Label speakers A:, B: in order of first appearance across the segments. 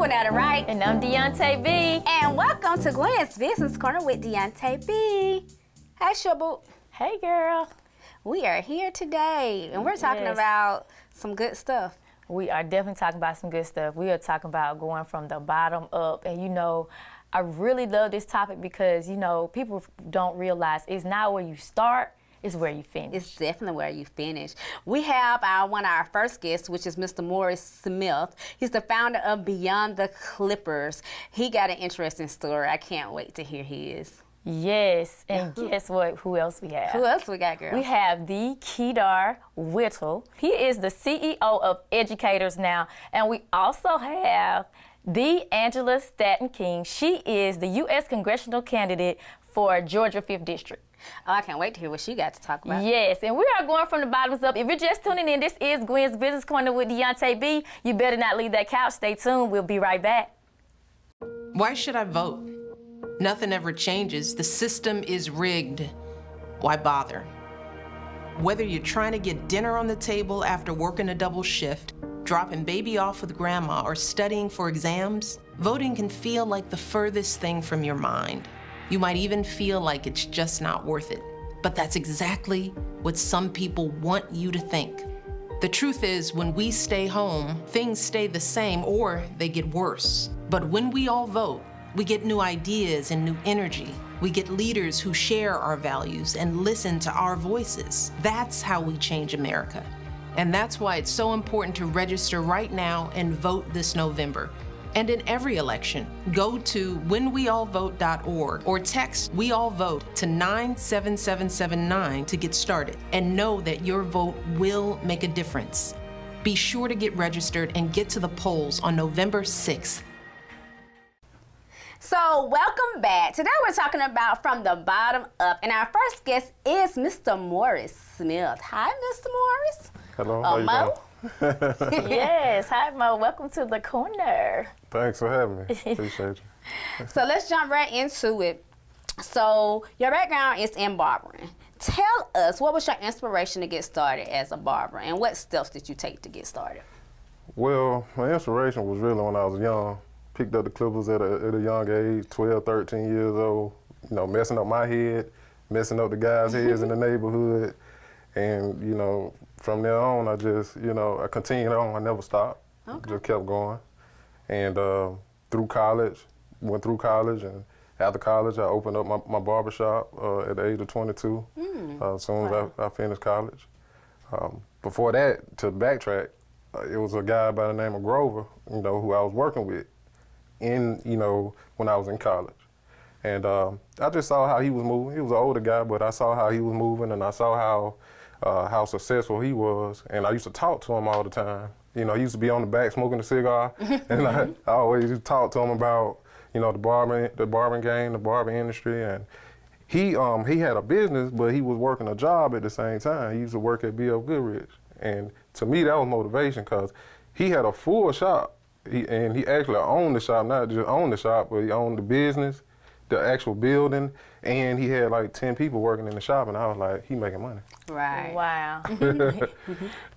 A: Gwennetta Wright.
B: And I'm Deonta B.
A: And welcome to Gwen's Business Corner with Deonta B. Hey, Shabu.
B: Hey, girl.
A: We are here today, and we're talking about some good stuff.
B: We are definitely talking about some good stuff. We are talking about going from the bottom up. And, you know, I really love this topic because, you know, people don't realize it's not where you start, it's where you finish.
A: It's definitely where you finish. We have one of our first guests, which is Mr. Modish Smith. He's the founder of Beyond the Clippers. He got an interesting story. I can't wait to hear his.
B: Yes, and guess what? Who else we have?
A: Who else we got, girl?
B: We have the Keedar Whittle. He is the CEO of Educators Now, and we also have the Angela Stanton-King. She is the U.S. congressional candidate for Georgia 5th District.
A: Oh, I can't wait to hear what she got to talk about.
B: Yes, and we are going from the bottoms up. If you're just tuning in, this is Gwen's Business Corner with Deonta B. You better not leave that couch. Stay tuned. We'll be right back.
C: Why should I vote? Nothing ever changes. The system is rigged. Why bother? Whether you're trying to get dinner on the table after working a double shift, dropping baby off with grandma, or studying for exams, voting can feel like the furthest thing from your mind. You might even feel like it's just not worth it. But that's exactly what some people want you to think. The truth is, when we stay home, things stay the same or they get worse. But when we all vote, we get new ideas and new energy. We get leaders who share our values and listen to our voices. That's how we change America. And that's why it's so important to register right now and vote this November. And in every election, go to whenweallvote.org or text We All Vote to 97779 to get started, and know that your vote will make a difference. Be sure to get registered and get to the polls on November 6th.
A: So welcome back. Today we're talking about from the bottom up, and our first guest is Mr. Modish Smith. Hi, Mr. Modish.
D: Hello. How you
A: Mo?
D: doing?
B: Yes, hi Mo. Welcome to the corner.
D: Thanks for having me. Appreciate you.
A: So let's jump right into it. So your background is in barbering. Tell us, what was your inspiration to get started as a barber, and what steps did you take to get started?
D: Well, my inspiration was really when I was young. Picked up the clippers at a young age, 12, 13 years old, you know, messing up my head, messing up the guys' heads in the neighborhood. And, you know, from there on, I just, you know, I continued on. I never stopped.
A: Okay.
D: Just kept going. And through college, went through college, and after college, I opened up my barbershop at the age of 22, as soon as I finished college. Before that, to backtrack, it was a guy by the name of Grover, you know, who I was working with when I was in college. And I just saw how he was moving. He was an older guy, but I saw how he was moving, and I saw how successful he was. And I used to talk to him all the time. You know, he used to be on the back smoking a cigar, and I always used to talk to him about, you know, the barbering game, the barbering industry. And he had a business, but he was working a job at the same time. He used to work at B.F. Goodrich. And to me, that was motivation, because he had a full shop. He actually owned the shop, not just owned the shop, but he owned the business, the actual building, and he had like 10 people working in the shop, and I was like, he making money.
A: Right.
B: Wow.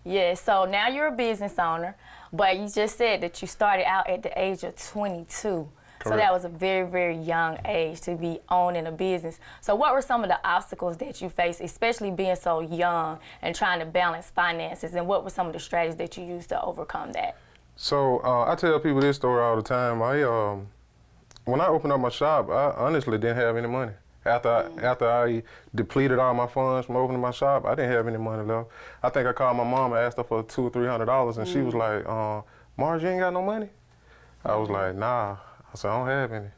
B: Yeah, so now you're a business owner, but you just said that you started out at the age of 22.
D: Correct.
B: So that was a very, very young age to be owning a business. So what were some of the obstacles that you faced, especially being so young and trying to balance finances, and what were some of the strategies that you used to overcome that?
D: So I tell people this story all the time. When I opened up my shop, I honestly didn't have any money. After I depleted all my funds from opening my shop, I didn't have any money left. I think I called my mom and asked her for $200 or $300, and she was like, "Marge, you ain't got no money?" I was like, "Nah." I said, "I don't have any."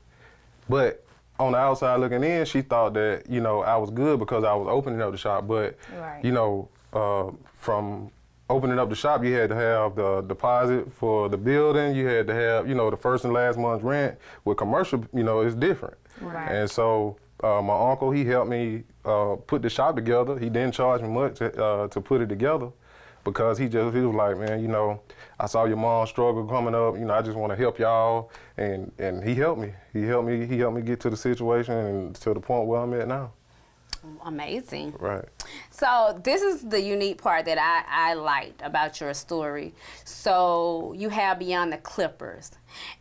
D: But on the outside looking in, she thought that, you know, I was good because I was opening up the shop. But you know, from opening up the shop, you had to have the deposit for the building. You had to have, you know, the first and last month's rent. With commercial, you know, it's different.
A: Right.
D: And so my uncle, he helped me put the shop together. He didn't charge me much to put it together, because he was like, "Man, you know, I saw your mom struggle coming up. You know, I just want to help y'all." And he helped me. He helped me get to the situation and to the point where I'm at now.
A: Amazing.
D: Right.
A: So this is the unique part that I liked about your story. So you have Beyond the Clippers,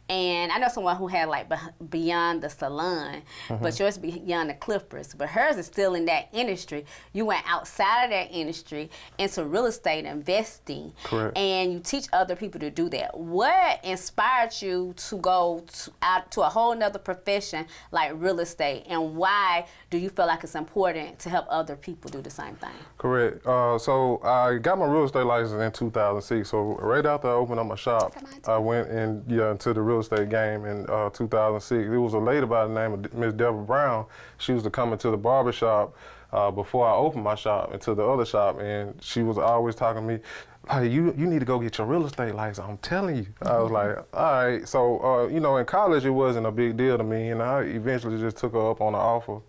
A: And I know someone who had like Beyond the Salon, but yours Beyond the Clippers. But hers is still in that industry. You went outside of that industry into real estate investing.
D: Correct.
A: And you teach other people to do that. What inspired you to go out to a whole nother profession like real estate? And why do you feel like it's important to help other people do the same thing?
D: Correct. So I got my real estate license in 2006. So right after I opened up my shop, I went into the real estate game in 2006. It was a lady by the name of Miss Deborah Brown. She was to come into the barber shop before I opened my shop into the other shop, and she was always talking to me, hey, you need to go get your real estate license. I'm telling you. I was like, all right. So, in college, it wasn't a big deal to me, and I eventually just took her up on the offer.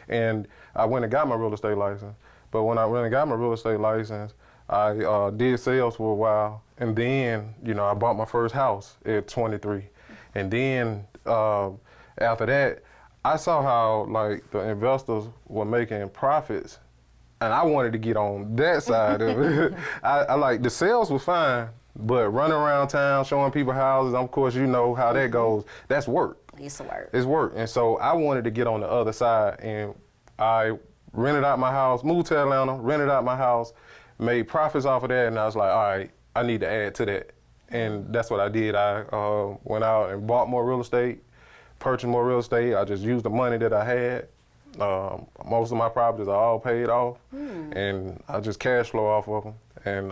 D: And I went and got my real estate license. But when I went and got my real estate license, I did sales for a while. And then, I bought my first house at 23. And then after that, I saw how, like, the investors were making profits. And I wanted to get on that side of it. I like, the sales were fine, but running around town, showing people houses, of course, you know how that goes. That's work.
A: It's work.
D: It's work. And so I wanted to get on the other side, and I rented out my house, moved to Atlanta, rented out my house, made profits off of that, and I was like, all right, I need to add to that. And that's what I did. I went out and bought more real estate, purchased more real estate. I just used the money that I had. Most of my properties are all paid off, and I just cash flow off of them. And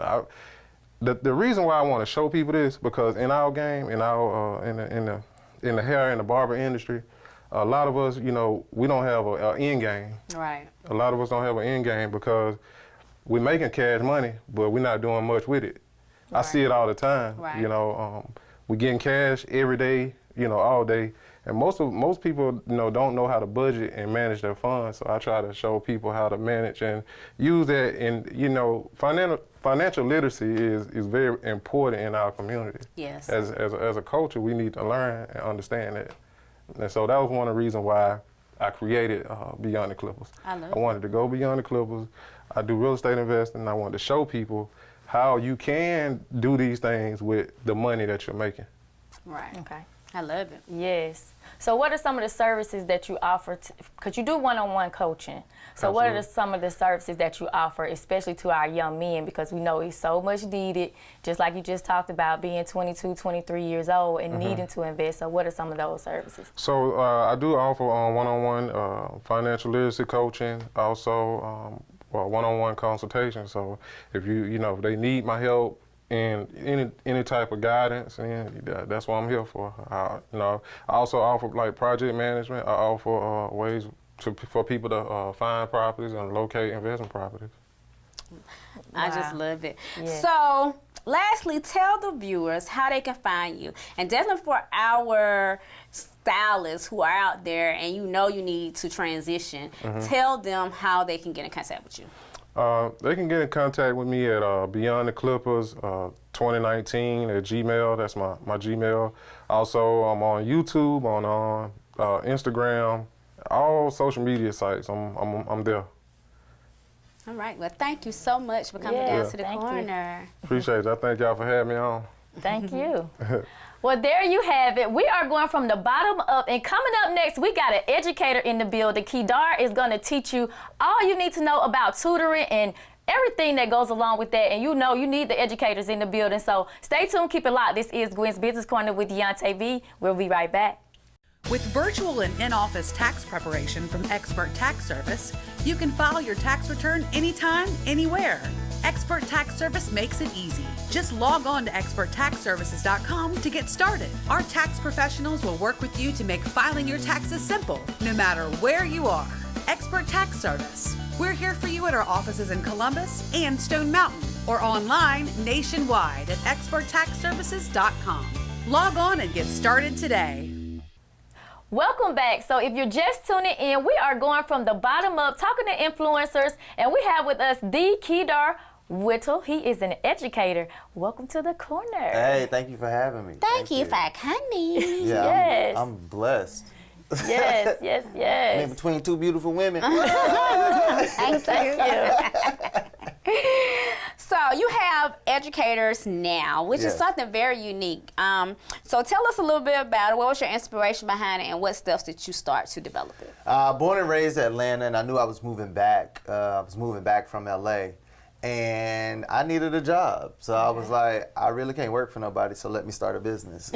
D: the reason why I want to show people this, because in our game, in the hair and the barber industry, a lot of us, we don't have an end game.
A: Right.
D: A lot of us don't have an end game because we're making cash money, but we're not doing much with it. Right. I see it all the time.
A: Right.
D: We're getting cash every day, all day. And most people, don't know how to budget and manage their funds. So I try to show people how to manage and use that. And financial literacy is very important in our community.
A: Yes.
D: As a culture, we need to learn and understand that. And so that was one of the reasons why I created Beyond the Clippers.
A: I
D: wanted to go beyond the Clippers. I do real estate investing, and I wanted to show people how you can do these things with the money that you're making.
A: Right.
B: Okay.
A: I love it.
B: Yes. So what are some of the services that you offer? Because you do one-on-one coaching. So what are some of the services that you offer, especially to our young men? Because we know it's so much needed, just like you just talked about being 22, 23 years old and needing to invest. So what are some of those services?
D: So I do offer one-on-one financial literacy coaching, also one-on-one consultation. So if if they need my help, and any type of guidance, and that's what I'm here for. I also offer like project management. I offer ways for people to find properties and locate investment properties.
A: I just love it.
B: Yes.
A: So, lastly, tell the viewers how they can find you, and definitely for our stylists who are out there and you need to transition, tell them how they can get in contact with you.
D: They can get in contact with me at Beyond the Clippers 2019 at Gmail. That's my Gmail. Also, I'm on YouTube, on Instagram, all social media sites. I'm there.
A: All right. Well, thank you so much for coming down to the corner.
D: Appreciate it. I thank y'all for having me on.
B: Thank you. Well, there you have it. We are going from the bottom up, and coming up next, we got an educator in the building. Keedar is going to teach you all you need to know about tutoring and everything that goes along with that. And you need the educators in the building. So stay tuned, keep it locked. This is Gwen's Business Corner with Deonta B. We'll be right back.
E: With virtual and in-office tax preparation from Expert Tax Service, you can file your tax return anytime, anywhere. Expert Tax Service makes it easy. Just log on to experttaxservices.com to get started. Our tax professionals will work with you to make filing your taxes simple, no matter where you are. Expert Tax Service. We're here for you at our offices in Columbus and Stone Mountain, or online nationwide at experttaxservices.com. Log on and get started today.
B: Welcome back. So if you're just tuning in, we are going from the bottom up, talking to influencers, and we have with us the Keedar Whittle. He is an educator. Welcome to the corner.
F: Hey, thank you for having me.
A: Thank you for coming.
F: Yeah,
B: Yes.
F: I'm blessed.
B: Yes, yes, yes.
F: In between two beautiful women.
A: Thank you. So you have educators now, which is
F: Yes.
A: something very unique. So tell us a little bit about it. What was your inspiration behind it, and what steps did you start to develop it?
F: Born and raised in Atlanta, and I knew I was moving back. I was moving back from LA, and I needed a job. So I was like, I really can't work for nobody, so let me start a business.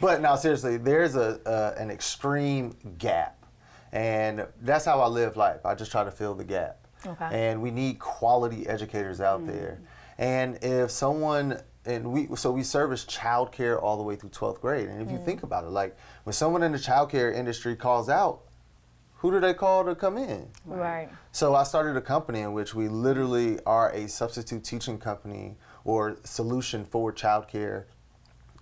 F: But no, seriously, there's an extreme gap, and that's how I live life. I just try to fill the gap.
B: Okay.
F: And we need quality educators out there. And if someone, we service childcare all the way through 12th grade. And if you think about it, like when someone in the childcare industry calls out, who do they call to come in?
B: Right.
F: So I started a company in which we literally are a substitute teaching company or solution for childcare,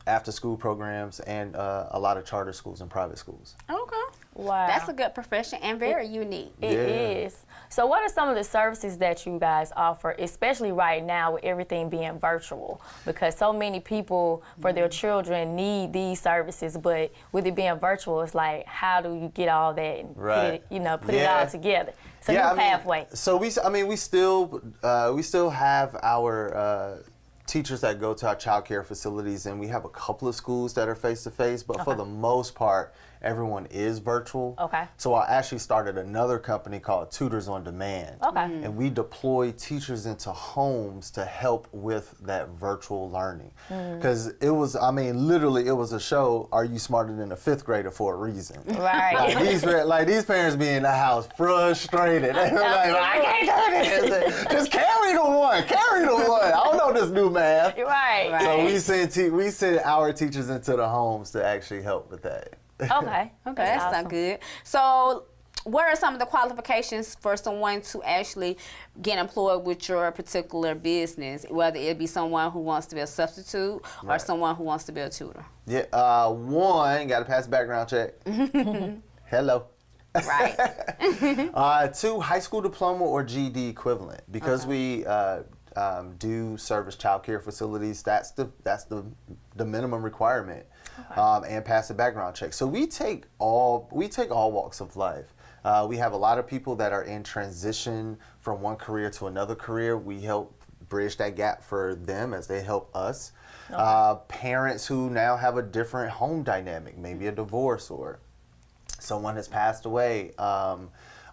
F: after school programs, and a lot of charter schools and private schools.
A: Okay.
B: Wow.
A: That's a good profession and very unique.
B: It is. So what are some of the services that you guys offer, especially right now with everything being virtual? Because so many people for their children need these services, but with it being virtual, it's like, how do you get all that and
F: Right.
B: put it all together? It's a new pathway.
F: So we still have our teachers that go to our child care facilities, and we have a couple of schools that are face-to-face, but for the most part, everyone is virtual.
B: Okay.
F: So I actually started another company called Tutors on Demand.
B: Okay.
F: And we deploy teachers into homes to help with that virtual learning. Because it was, literally, it was a show, Are You Smarter Than a Fifth Grader for a reason.
B: Right.
F: These parents be in the house frustrated. They're like, I can't do this. Just carry the one. I don't know this new math.
B: Right.
F: So we send our teachers into the homes to actually help with that.
B: Okay.
A: Okay, that
B: awesome.
A: sounds good. So, what are some of the qualifications for someone to actually get employed with your particular business? Whether it be someone who wants to be a substitute or
F: Right.
A: someone who wants to be a tutor.
F: Yeah. One, got to pass a background check. Hello.
A: Right.
F: Two, high school diploma or GED equivalent. Because we do service child care facilities, that's the minimum requirement. And pass a background check. So we take all walks of life. We have a lot of people that are in transition from one career to another career. We help bridge that gap for them as they help us. Parents who now have a different home dynamic, maybe a divorce or someone has passed away.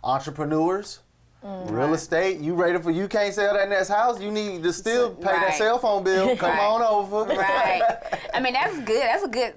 F: Entrepreneurs. Real estate, you can't sell that next house, you need to still pay that
A: Right.
F: cell phone bill. Come on over.
A: Right. I mean, that's good. That's a good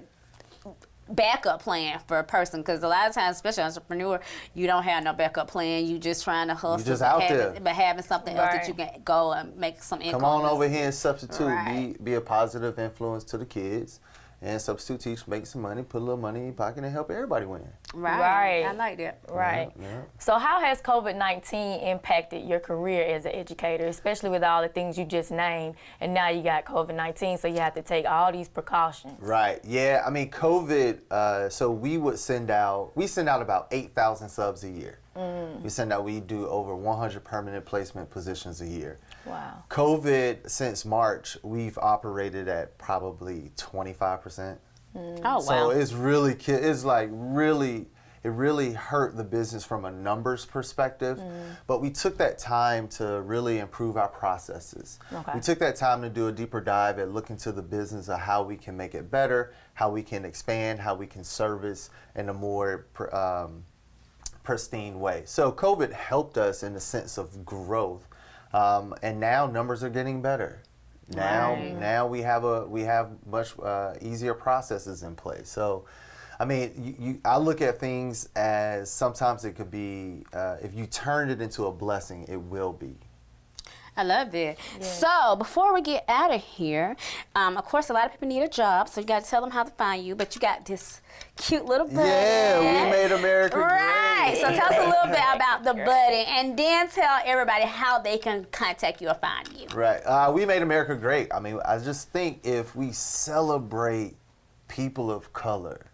A: backup plan for a person, because a lot of times, especially entrepreneur, you don't have no backup plan. You just trying to hustle,
F: just out there.
A: but having something else that
B: Right.
A: you can go and make some income.
F: Come on over here and substitute.
A: Right.
F: Be a positive influence to the kids. And substitute teach, make some money, put a little money in your pocket, and help everybody win.
A: Right. I like that.
B: Right.
F: Yeah.
B: So how has COVID-19 impacted your career as an educator, especially with all the things you just named, and now you got COVID-19, so you have to take all these precautions?
F: Right. Yeah. I mean, COVID. So we send out about 8,000 subs a year. We do over 100 permanent placement positions a year.
B: Wow.
F: COVID, since March, we've operated at probably 25%.
A: Oh, wow.
F: So it's it really hurt the business from a numbers perspective. But we took that time to really improve our processes.
B: Okay.
F: We took that time to do a deeper dive and look into the business of how we can make it better, how we can expand, how we can service in a more pristine way. So COVID helped us in the sense of growth. And now numbers are getting better. Now we have much easier processes in place. So, I mean, I look at things as sometimes it could be, if you turn it into a blessing, it will be.
A: I love it. So before we get out of here, of course, a lot of people need a job, so you got to tell them how to find you. But you got this cute little buddy.
F: Yeah, we made America
A: right.
F: great.
A: So tell us a little bit about the buddy, and then tell everybody how they can contact you or find you.
F: Right. We made America great. I mean, I just think if we celebrate people of color,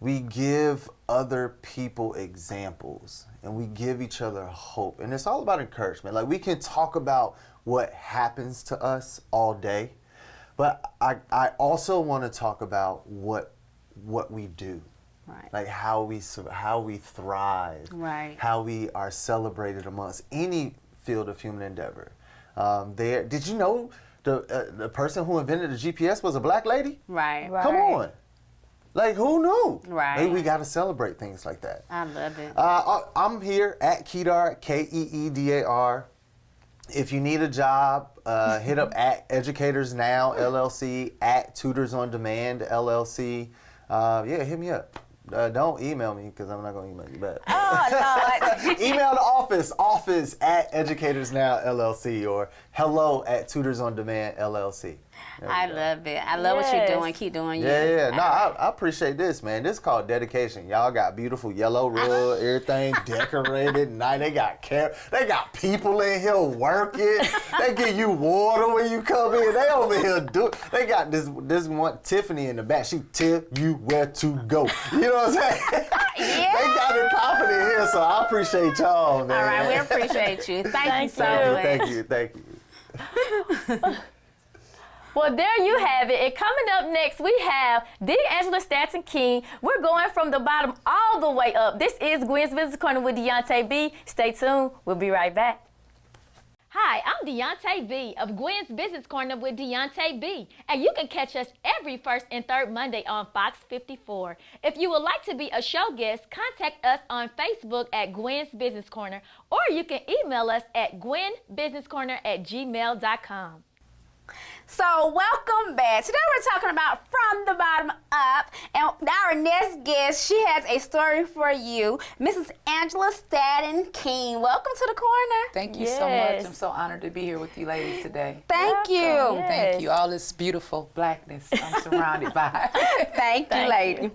F: we give other people examples, and we give each other hope. And it's all about encouragement. Like, we can talk about what happens to us all day, but I also want to talk about what we do.
A: Right.
F: Like how we thrive.
A: Right.
F: How we are celebrated amongst any field of human endeavor. there. Did you know the person who invented the GPS was a black lady?
A: Right.
F: Come on. Like, who knew?
A: Right.
F: Maybe we got to celebrate things like that.
A: I love it.
F: I'm here at Keedar, Keedar. If you need a job, hit up at Educators Now, LLC, at Tutors on Demand, LLC. Yeah, hit me up. Don't email me, because I'm not going to email you back.
A: Oh, Lord.
F: Email the office at Educators Now, LLC, or hello at Tutors on Demand, LLC.
A: I love it. I love what you're doing. Keep doing you.
F: Yeah. No, I appreciate this, man. This is called dedication. Y'all got beautiful yellow rug, everything decorated. Nice. They got people in here working. They give you water when you come in. They over here They got this one Tiffany in the back. She tell you where to go. You know what I'm saying?
A: Yeah.
F: They got it popping in here, so I appreciate y'all, man.
A: All right, we appreciate you. Thank you so much.
F: Thank you.
B: Well, there you have it. And coming up next, we have D'Angela Stanton-King. We're going from the bottom all the way up. This is Gwen's Business Corner with Deonta B. Stay tuned. We'll be right back. Hi, I'm Deonta B of Gwen's Business Corner with Deonta B. And you can catch us every first and third Monday on Fox 54. If you would like to be a show guest, contact us on Facebook at Gwen's Business Corner, or you can email us at gwenbusinesscorner@gmail.com.
A: So welcome back. Today we're talking about from the bottom up, and our next guest, she has a story for you, Mrs. Angela Stanton-King. Welcome to the corner.
G: Thank you so much. I'm so honored to be here with you ladies today.
A: Thank you.
B: Yes.
G: Thank you. All this beautiful blackness I'm surrounded by.
A: Thank you, lady.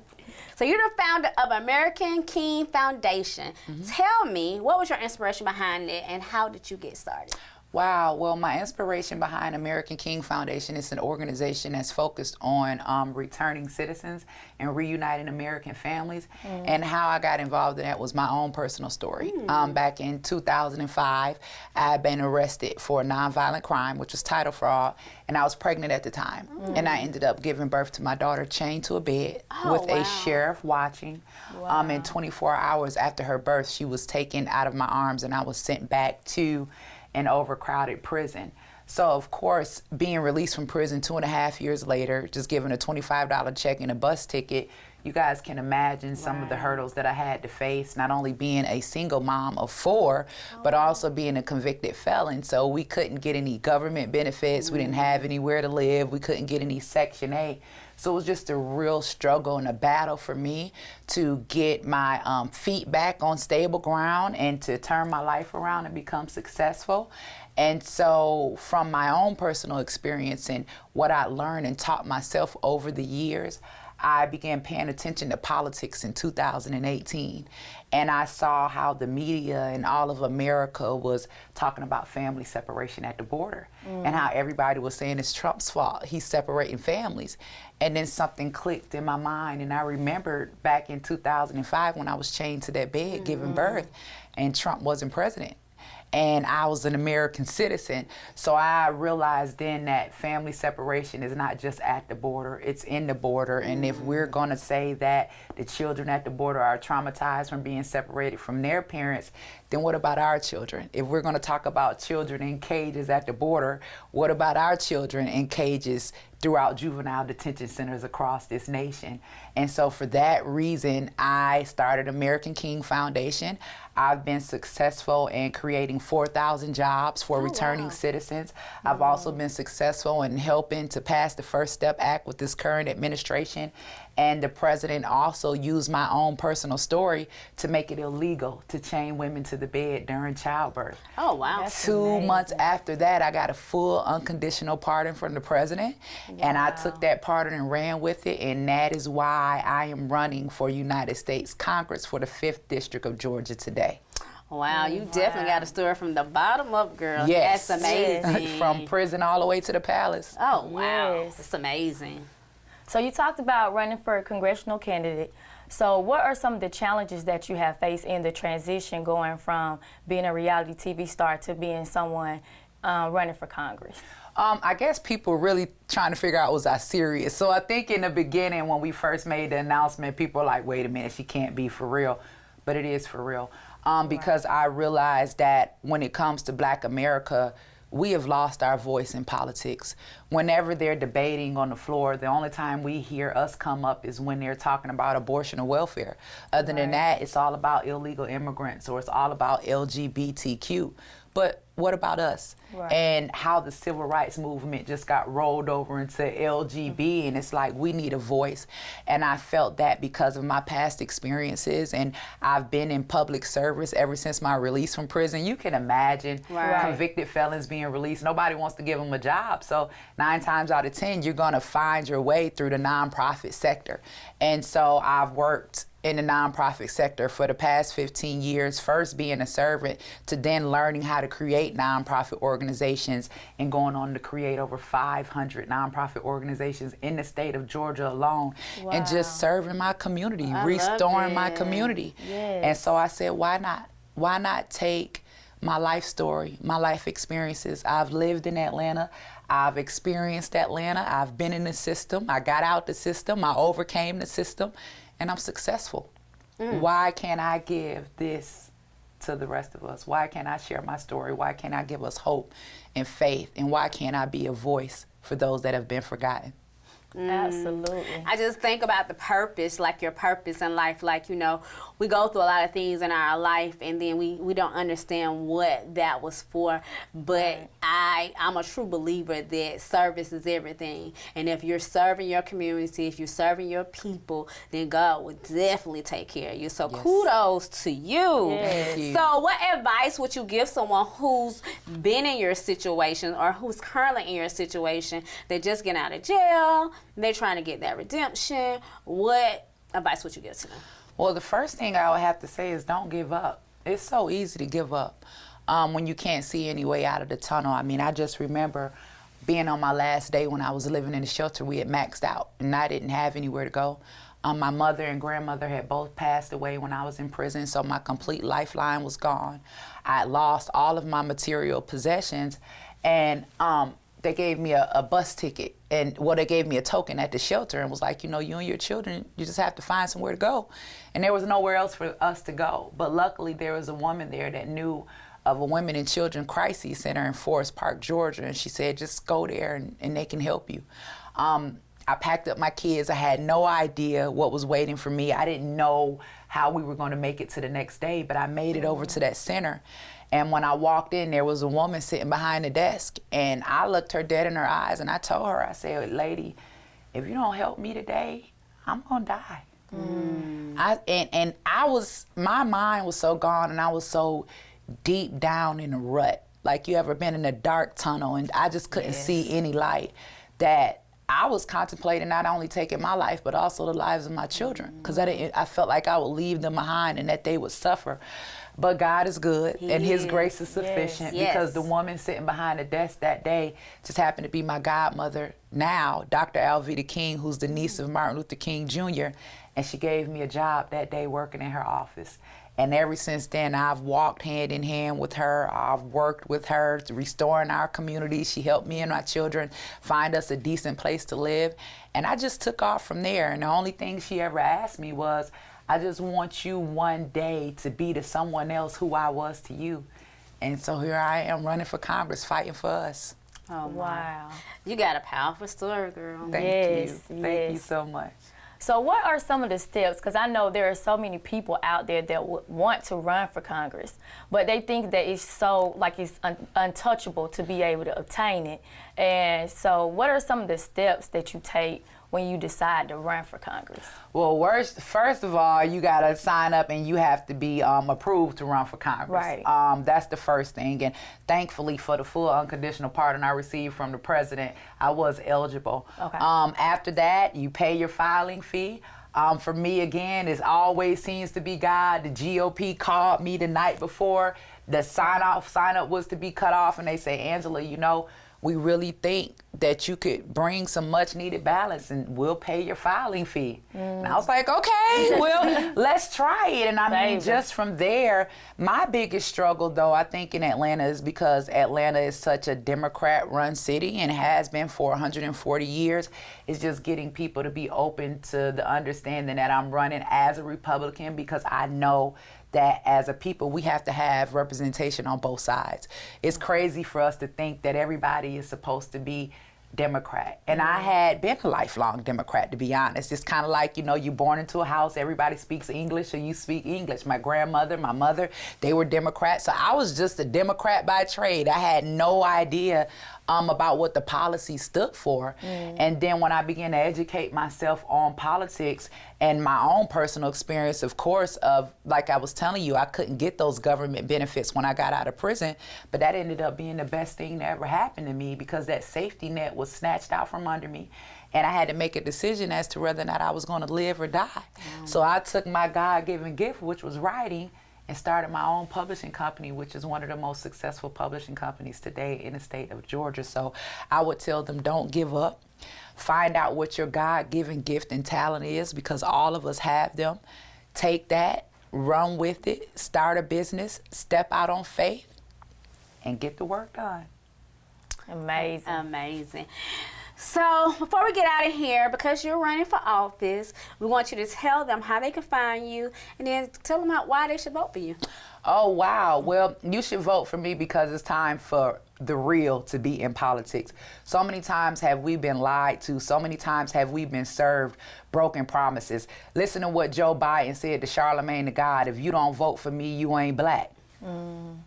A: So you're the founder of American King Foundation. Tell me, what was your inspiration behind it, and how did you get started?
G: Wow. Well, my inspiration behind American King Foundation is an organization that's focused on returning citizens and reuniting American families. And how I got involved in that was my own personal story. Back in 2005, I had been arrested for a nonviolent crime, which was title fraud, and I was pregnant at the time. And I ended up giving birth to my daughter chained to a bed with a sheriff watching. And 24 hours after her birth, she was taken out of my arms, and I was sent back to an overcrowded prison. So of course, being released from prison 2.5 years later, just given a $25 check and a bus ticket, you guys can imagine some of the hurdles that I had to face, not only being a single mom of 4, but also being a convicted felon. So we couldn't get any government benefits, we didn't have anywhere to live, we couldn't get any Section 8. So it was just a real struggle and a battle for me to get my feet back on stable ground and to turn my life around and become successful. And so from my own personal experience and what I learned and taught myself over the years, I began paying attention to politics in 2018. And I saw how the media and all of America was talking about family separation at the border, and how everybody was saying it's Trump's fault. He's separating families. And then something clicked in my mind, and I remembered back in 2005 when I was chained to that bed giving birth, and Trump wasn't president. And I was an American citizen. So I realized then that family separation is not just at the border, it's in the border. And if we're gonna say that the children at the border are traumatized from being separated from their parents, then what about our children? If we're gonna talk about children in cages at the border, what about our children in cages throughout juvenile detention centers across this nation? And so for that reason, I started American King Foundation. I've been successful in creating 4,000 jobs for returning citizens. I've also been successful in helping to pass the First Step Act with this current administration. And the president also used my own personal story to make it illegal to chain women to the bed during childbirth.
A: Oh, wow.
B: That's
G: 2 months after that, I got a full unconditional pardon from the president. And I took that pardon and ran with it. And that is why I am running for United States Congress for the 5th District of Georgia today.
A: Wow, you definitely got a story from the bottom up, girl.
G: Yes.
A: That's amazing.
G: From prison all the way to the palace.
A: Oh, wow.
B: Yes.
A: It's amazing.
B: So you talked about running for a congressional candidate. So what are some of the challenges that you have faced in the transition going from being a reality TV star to being someone running for Congress?
G: I guess people really trying to figure out, was I serious? So I think in the beginning when we first made the announcement, people were like, wait a minute, she can't be for real. But it is for real. Because I realized that when it comes to Black America, we have lost our voice in politics. Whenever they're debating on the floor, the only time we hear us come up is when they're talking about abortion or welfare. Other than that, it's all about illegal immigrants, or it's all about LGBTQ. But what about us?
B: Right.
G: And how the civil rights movement just got rolled over into LGB, and it's like we need a voice. And I felt that because of my past experiences, and I've been in public service ever since my release from prison. You can imagine convicted felons being released. Nobody wants to give them a job. So 9 times out of 10, you're gonna find your way through the nonprofit sector. And so I've worked in the nonprofit sector for the past 15 years, first being a servant to then learning how to create nonprofit organizations and going on to create over 500 nonprofit organizations in the state of Georgia alone. And just serving my community, restoring my community. And so I said, why not? Why not take my life story, my life experiences? I've lived in Atlanta. I've experienced Atlanta. I've been in the system. I got out the system. I overcame the system. And I'm successful. Why can't I give this to the rest of us? Why can't I share my story? Why can't I give us hope and faith? And why can't I be a voice for those that have been forgotten?
B: Absolutely.
A: I just think about the purpose, like your purpose in life. Like, you know, we go through a lot of things in our life, and then we don't understand what that was for. But I'm a true believer that service is everything. And if you're serving your community, if you're serving your people, then God will definitely take care of you. So kudos to you.
B: Yes.
G: you.
A: So what advice would you give someone who's been in your situation, or who's currently in your situation? They just get out of jail, they're trying to get that redemption. What advice would you give to them?
G: Well, the first thing I would have to say is don't give up. It's so easy to give up when you can't see any way out of the tunnel. I mean, I just remember being on my last day when I was living in the shelter. We had maxed out, and I didn't have anywhere to go. My mother and grandmother had both passed away when I was in prison, so my complete lifeline was gone. I had lost all of my material possessions, and they gave me a bus ticket, and they gave me a token at the shelter and was like, you know, you and your children, you just have to find somewhere to go. And there was nowhere else for us to go. But luckily there was a woman there that knew of a Women and Children Crisis Center in Forest Park, Georgia, and she said, just go there and they can help you. I packed up my kids. I had no idea what was waiting for me. I didn't know how we were going to make it to the next day, but I made it over to that center. And when I walked in, there was a woman sitting behind the desk, and I looked her dead in her eyes, and I told her, I said, lady, if you don't help me today, I'm gonna die. My mind was so gone, and I was so deep down in a rut. Like, you ever been in a dark tunnel, and I just couldn't see any light, that I was contemplating not only taking my life, but also the lives of my children, because I felt like I would leave them behind and that they would suffer. But God is good, and His grace is sufficient, because the woman sitting behind the desk that day just happened to be my godmother now, Dr. Alveda King, who's the niece of Martin Luther King Jr., and she gave me a job that day working in her office. And ever since then, I've walked hand in hand with her. I've worked with her to restoring our community. She helped me and my children find us a decent place to live. And I just took off from there. And the only thing she ever asked me was, I just want you one day to be to someone else who I was to you. And so here I am running for Congress, fighting for us.
A: Oh,
B: Wow.
A: You got a powerful story, girl.
G: Thank you. Thank you so much.
B: So what are some of the steps? Because I know there are so many people out there that want to run for Congress, but they think that it's so, like, it's untouchable to be able to obtain it. And so what are some of the steps that you take when you decide to run for Congress?
G: Well, first of all, you got to sign up and you have to be approved to run for Congress.
B: Right.
G: That's the first thing. And thankfully, for the full unconditional pardon I received from the president, I was eligible.
B: Okay.
G: After that, you pay your filing fee. For me, again, it always seems to be God. The GOP called me the night before the sign up was to be cut off, and they say, Angela, you know, we really think that you could bring some much needed balance and we'll pay your filing fee. And I was like, okay, well, let's try it. And I mean, just from there, my biggest struggle though, I think in Atlanta is because Atlanta is such a Democrat run city and has been for 140 years, is just getting people to be open to the understanding that I'm running as a Republican, because I know that as a people, we have to have representation on both sides. It's crazy for us to think that everybody is supposed to be Democrat. And I had been a lifelong Democrat, to be honest. It's kind of like, you know, you're born into a house, everybody speaks English, so you speak English. My grandmother, my mother, they were Democrats. So I was just a Democrat by trade. I had no idea about what the policy stood for. And then when I began to educate myself on politics and my own personal experience, of course, of, like I was telling you, I couldn't get those government benefits when I got out of prison, but that ended up being the best thing that ever happened to me because that safety net was snatched out from under me. And I had to make a decision as to whether or not I was going to live or die. So I took my God-given gift, which was writing, and started my own publishing company, which is one of the most successful publishing companies today in the state of Georgia. So I would tell them, don't give up. Find out what your God-given gift and talent is, because all of us have them. Take that, run with it, start a business, step out on faith, and get the work done.
B: Amazing.
A: Amazing. So before we get out of here, because you're running for office, we want you to tell them how they can find you, and then tell them why they should vote for you.
G: Oh, wow. Well, you should vote for me because it's time for the real to be in politics. So many times have we been lied to. So many times have we been served broken promises. Listen to what Joe Biden said to Charlemagne the God: if you don't vote for me, you ain't black.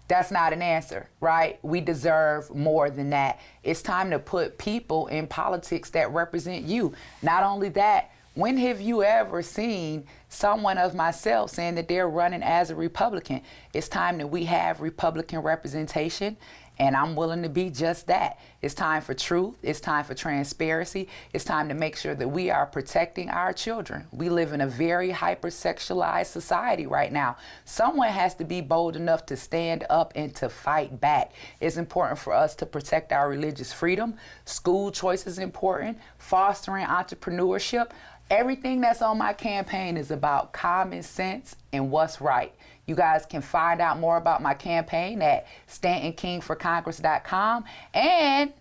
G: That's not an answer, right? We deserve more than that. It's time to put people in politics that represent you. Not only that, when have you ever seen someone of myself saying that they're running as a Republican? It's time that we have Republican representation, and I'm willing to be just that. It's time for truth. It's time for transparency. It's time to make sure that we are protecting our children. We live in a very hypersexualized society right now. Someone has to be bold enough to stand up and to fight back. It's important for us to protect our religious freedom. School choice is important. Fostering entrepreneurship. Everything that's on my campaign is about common sense and what's right. You guys can find out more about my campaign at Stanton-King4Congress.com. And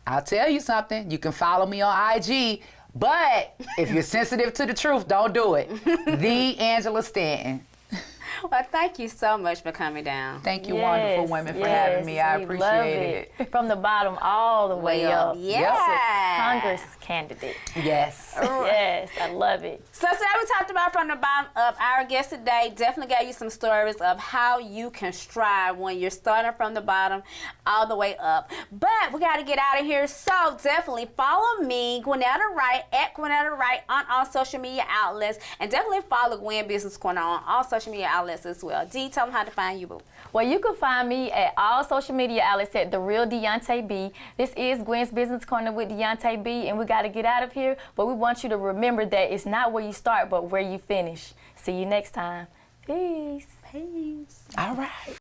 G: I'll tell you something, you can follow me on IG, but if you're sensitive to the truth, don't do it. The Angela Stanton.
A: Well, thank you so much for coming down.
G: Thank you, wonderful women, for having me. I appreciate it.
B: From the bottom all the way up.
A: Yeah.
B: Congress candidate.
G: Yes.
B: Yes, I love it.
A: So today we talked about from the bottom up. Our guest today definitely gave you some stories of how you can strive when you're starting from the bottom all the way up. But we got to get out of here. So definitely follow me, Gwennetta Wright, at Gwennetta Wright on all social media outlets. And definitely follow Gwen Business Corner on all social media outlets as well. Dee, tell them how to find you, boo.
B: Well, you can find me at all social media outlets at The Real Deonta B. This is Gwen's Business Corner with Deonta B, and we got to get out of here. But we want you to remember that it's not where you start, but where you finish. See you next time. Peace.
A: Peace.
G: All right.